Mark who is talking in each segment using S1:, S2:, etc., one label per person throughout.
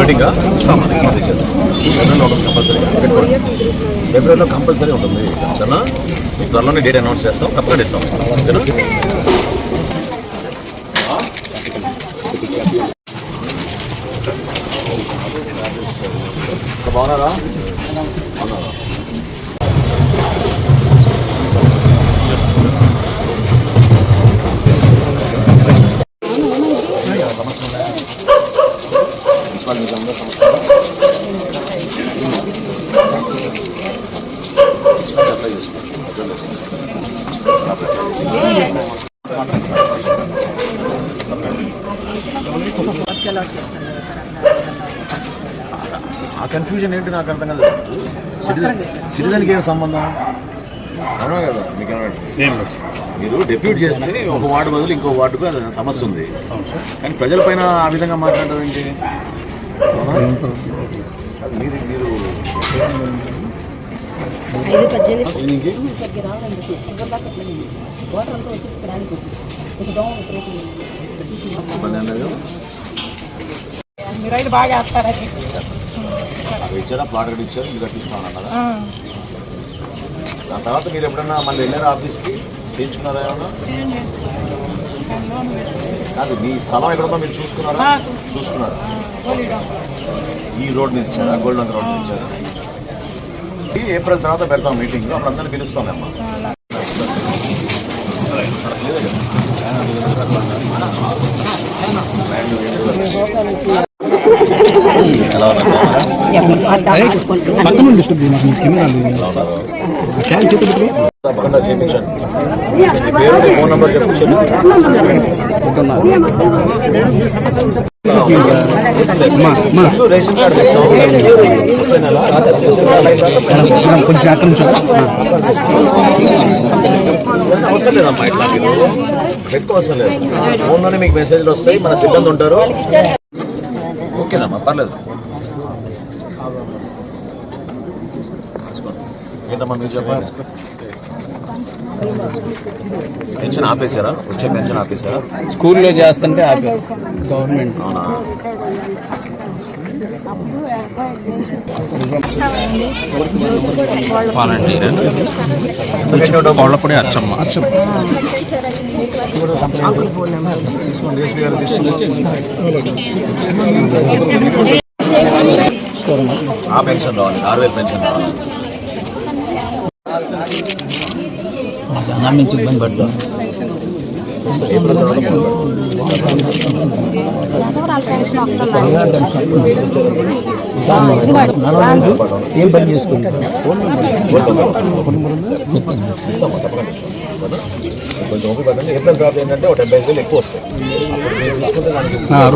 S1: మీటింగ్గా ఇస్తాం ఫిబ్రవరిలో కంపల్సరీ ఉంటుంది సరేనా. మీకు త్వరలోనే డేట్ అనౌన్స్ చేస్తాం, తప్పకుండా ఇస్తాం ఓకేనా. బాగున్నారా? బాగున్నారా? ఆ కన్ఫ్యూజన్ ఏంటి నాకు అర్థం కదా. సిటిజన్కి ఏం సంబంధం? అవునా కదా. మీకు మీరు డెప్యూట్ చేస్తే ఒక వార్డు బదులు ఇంకో వార్డుకు అది సమస్య ఉంది, కానీ ప్రజలపైన ఆ విధంగా మాట్లాడడం ఏంటి? మీరు ఇచ్చారా? ప్లాట్ కట్టి ఇచ్చారు, మీరు కట్టిస్తామన్నారా? దాని తర్వాత మీరు ఎప్పుడన్నా మళ్ళీ వెళ్ళారా ఆఫీస్కి? చేయించుకున్నారా ఏమన్నా? కాదు, మీ స్థలం ఎక్కడన్నా మీరు చూసుకున్నారా? చూసుకున్నారా? ఈ రోడ్ మీద ఇచ్చారా? గోల్డెన్ రోడ్ మీద ఇచ్చారా? ఏప్రిల్ తర్వాత పెడతాం మీటింగ్, అప్పుడు అందరినీ పిలుస్తామమ్మా. ఫోన్ నెంబర్ రేషన్ కార్డు అవసరం లేదమ్మా, ఇట్లా ఎక్కువ అవసరం లేదు. ఫోన్లోనే మీకు మెసేజ్లు వస్తాయి, మన సిబ్బంది ఉంటారు. ఓకేనమ్మా, పర్లేదు. ఏంటమ్మా మీరు చెప్పండి. పెన్షన్ ఆపేశారా? వచ్చే పెన్షన్ ఆపేశారా?
S2: స్కూల్లో చేస్తుంటే గవర్నమెంట్.
S1: అవునా?
S2: వాళ్ళపడే అచ్చమ్మ.
S1: ఆ పెన్షన్ రావాలి, 6,000 పెన్షన్ రావాలి.
S2: నుంచి ఇబ్బంది పడతాం. ఏం పని చేసుకుంటాం?
S1: కొంచెం ఓపిక పడండి. ఏప్రిల్ తర్వాత ఏంటంటే ఒక 75,000 ఎక్కువ వస్తాయి.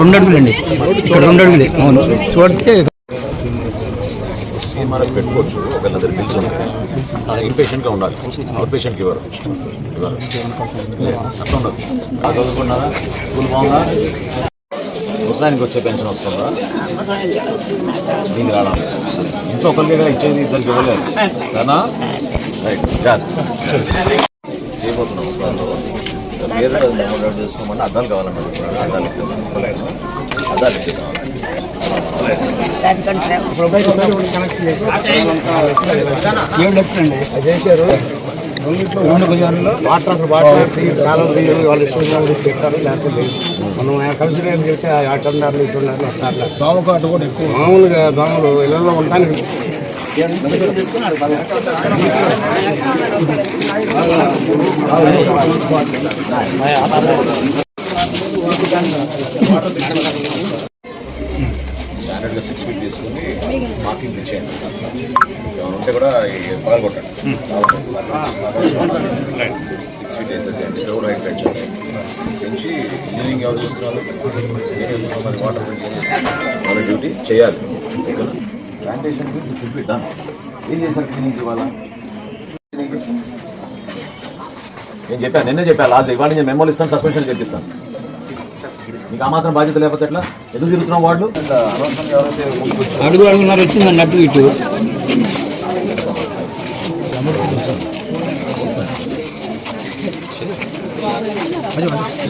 S2: 2 అడుగులండి, ఇక్కడ 2 అడుగులే చూడితే
S1: మనకు పెట్టుకోవచ్చు. ఒకవేళ దగ్గర పిలిచి ఉంటే ఇన్పేషెంట్గా ఉండాలి, అవుట్ పేషెంట్కి ఇవ్వరు. అట్లా ఉండదు. చదువుకున్నారా? స్కూల్ బాగుందా? ముసలానికి వచ్చే పెన్షన్ వస్తుందా? దీనికి రావడం ఇంట్లో ఒకరికే ఇచ్చేది, ఇద్దరికి ఇవ్వలేదు కదా. రైట్, చేయబోతున్నాం. పేరు అమౌంట్ చేసుకోమంటే అద్దాలు కావాలన్నారు. అద్దాలు ఇచ్చేద్దాం.
S3: చేశారు. వాటర్ కాలం వాళ్ళు ఇష్టం పెట్టారు, లేకపోతే మనం కలిసి చెప్తే అటున్నారు ఇటున్నారు అట్లా. దోమకాటు కూడా ఎక్కువ. మామూలుగా దోమలు ఇళ్లలో ఉంటానికి
S1: స్టాండర్డ్గా 6 feet తీసుకుని మార్కింగ్ ఇచ్చేయండి. ఏమైనా ఉంటే కూడా పగలు కొట్టండి. 6 feet వేసేసేయండి. డోర్ హైట్ పెంచండి. పెంచి ఇంజనీరింగ్ ఎవరు చూస్తున్నారు, ఏం చేస్తున్నారు, మరి వాటర్ వాళ్ళ డ్యూటీ చేయాలి. శానిటేషన్ గురించి చూపిద్దాం. ఏం చేశారు క్లీనింగ్ ఇవాళ? నేను చెప్పాను, నిన్నే చెప్పాను లాస్ట్. ఇవాళ నేను మెమోలు ఇస్తాను, సస్పెన్షన్ చేపిస్తాను. మీకు ఆ మాత్రం బాధ్యత లేకపోతే ఎట్లా? ఎందుకు తిరుగుతున్నాం? వాళ్ళు అనవసరంగా ఎవరైతే
S2: అడుగు అడుగున్నారు వచ్చిందండి అటు ఇటు.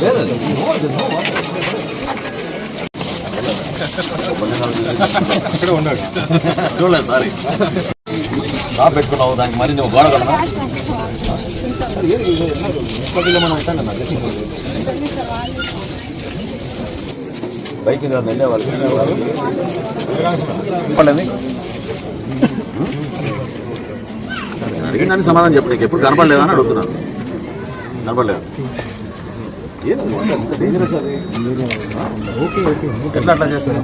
S1: లేదు చూడలేదు సారీ షాప్ పెట్టుకున్నావు దానికి మరి నువ్వు గోడ కన్నా మనం ఉంటాం కదా బైక్ వెళ్ళేవాళ్ళు అడిగిన సమాధానం చెప్పు నీకు ఎప్పుడు కనపడలేదా అని అడుగుతున్నాను కనపడలేదు డేంజరస్ అది ఎట్లా అట్లా చేస్తారు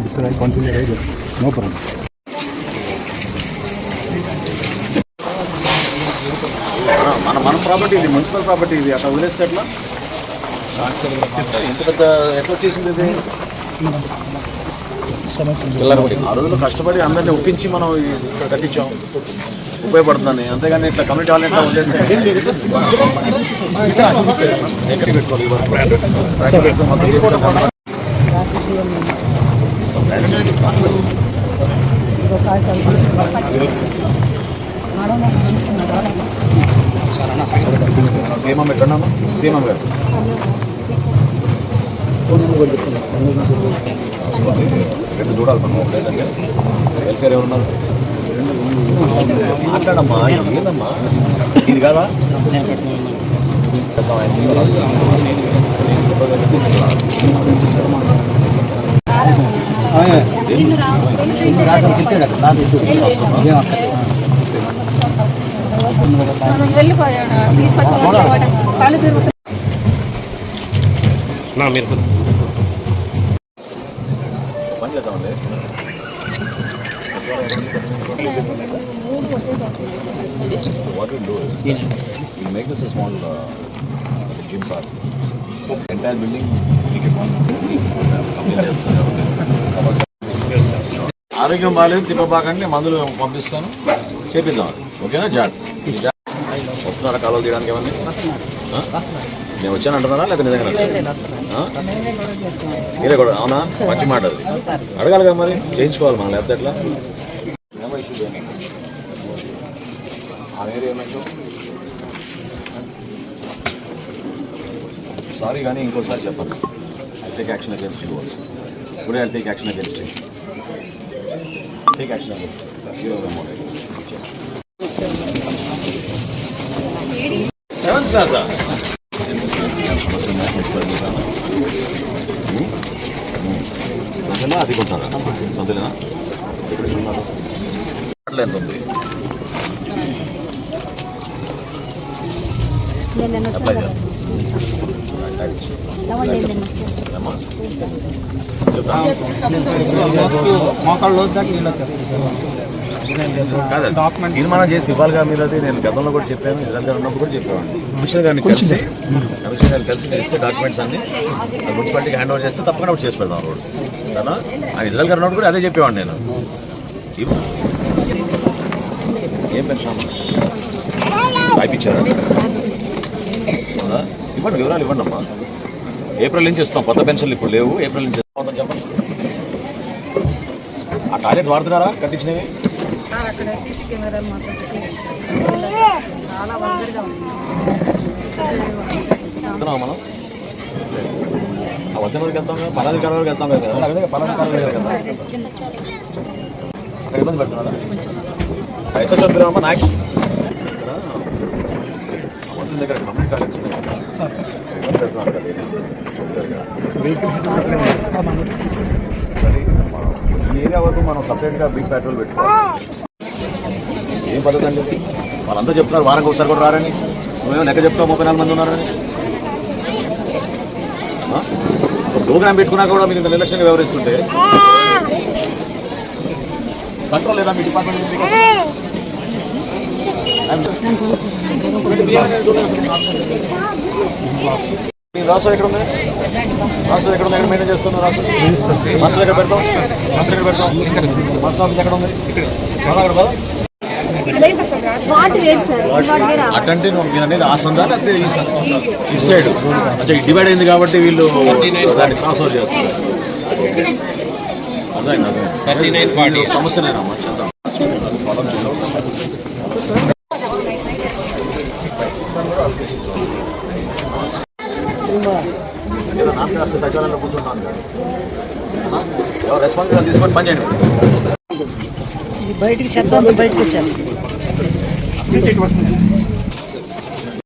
S1: మన ప్రాపర్టీ ఇది మున్సిపల్ ప్రాపర్టీ ఇది అట్లా వదిలేస్తే ఎట్లా ఎంత పెద్ద ఎట్లా వచ్చేసింది ఇది ఆ రోజుల్లో కష్టపడి అందరినీ ఒప్పించి మనం ఇక్కడ కట్టించాం ఉపయోగపడుతుందని అంతేగాని ఇట్లా కమ్యూనిటీ హాల్ ఎట్లా వదిలేస్తే ఎక్కడికి పెట్టుకోవాలి సీఎం ఎక్కడున్నామా సీఎం గారు రెండు చూడాలి మనం లేదంటే వెల్ఫేర్ ఎవరున్నారు మాట్లాడమ్మా ఏదమ్మా ఇది కాదా మీరు పని చేద్దామండి what we'll do is we'll make this a small gym park. Entire building we can ఆరోగ్యం బాగాలేదు తిప్పబాకండి మందులు పంపిస్తాను చేపిద్దాం ఓకేనా జాడ్ వస్తున్నారా కాలువలు తీయడానికి ఏమన్నా నేను వచ్చాను అంటున్నారా లేదా నిజంగా మీరే కూడా అవునా మంచి మాట అది అడగాలి కదా మరి చేయించుకోవాలి మనం లేకపోతే ఎట్లా ఆ ఏరియా ఏమైందో సారీ కానీ ఇంకోసారి చెప్పాను I take action against you also today I take action against you take action against seventh క్లాసా అది కొంటారా సొంతలేనా ఎప్పుడు ఉన్నారు ఎంత ఉంది కాదండి తీర్మానం చేసి ఇవ్వాలిగా మీరు అది నేను గతంలో కూడా చెప్పాను రిజల్ట్ ఉన్నప్పుడు కూడా చెప్పేవాడిని కమిషనర్ గారిని కలిసి ఇస్తే డాక్యుమెంట్స్ అన్ని మున్సిపాలిటీకి హ్యాండ్ ఓవర్ చేస్తే తప్పకుండా ఒకటి చేసి పెడతాం రోడ్ కదా ఆ రిజల్ట్ గారు ఉన్నప్పుడు కూడా అదే చెప్పేవాడిని నేను ఏం పెన్షన్ రాయిపించారా ఇవ్వండి వివరాలు ఇవ్వండి అమ్మా ఏప్రిల్ నుంచి ఇస్తాం కొత్త పెన్షన్లు ఇప్పుడు లేవు ఏప్రిల్ నుంచి ఇస్తాం చెప్పండి ఆ టాయిలెట్ వాడుతున్నారా కట్టించినవి మనం ఆ వద్దన వరకు వెళ్తాం కదా పలాది కాలం వరకు వెళ్తాం కదా అదే పలాది కాలం దగ్గర వెళ్తాం అక్కడ ఇబ్బంది పెడుతున్నారా ఎస్ఎస్ వద్దురామా నాకు వద్దన దగ్గర కమ్యూనిటీ టాయిలెట్స్ ఇబ్బంది పెడుతున్నారు కదా ఈ ఏరియా వరకు మనం సపరేట్గా బిగ్ పెట్రోల్ పెట్టుకోవాలి ఏం పద్ధతి అండి వాళ్ళంతా చెప్తున్నారు వారానికి ఒకసారి కూడా రారని నువ్వేమో లెక్క చెప్తావు 34 మంది ఉన్నారని ప్రోగ్రామ్ పెట్టుకున్నా కూడా మీరు ఇంత నిర్లక్ష్యంగా వ్యవహరిస్తుంటే కంట్రోల్ లేదా మీ డిపార్ట్మెంట్ రాష్ట్రం ఎక్కడ ఉంది రాష్ట్రం ఎక్కడ ఉంది ఎక్కడ మెయింటైన్ చేస్తున్నాం రాష్ట్రం మాస్టర్ ఎక్కడ పెడతాం మాస్టర్ ఎక్కడ పెడతాం మాస్టర్ ఆఫీస్ ఎక్కడ ఉంది అక్కడ కదా అటంటే నేను అనేది ఆ సందా లేకపోతే ఈ సైడ్ అంటే డివైడ్ అయింది కాబట్టి వీళ్ళు దాన్ని క్రాస్ ఓవర్ చేస్తారు అదే సమస్యనేనమ్మా చేద్దాం నామకే వస్తే సచివాలయంలో కూర్చుంటాను కాదు. ఎవరు రెస్పాన్సిబిలిటీ తీసుకొని పని చేయండి.
S4: బయటికి చెత్త బయటకు వచ్చాను.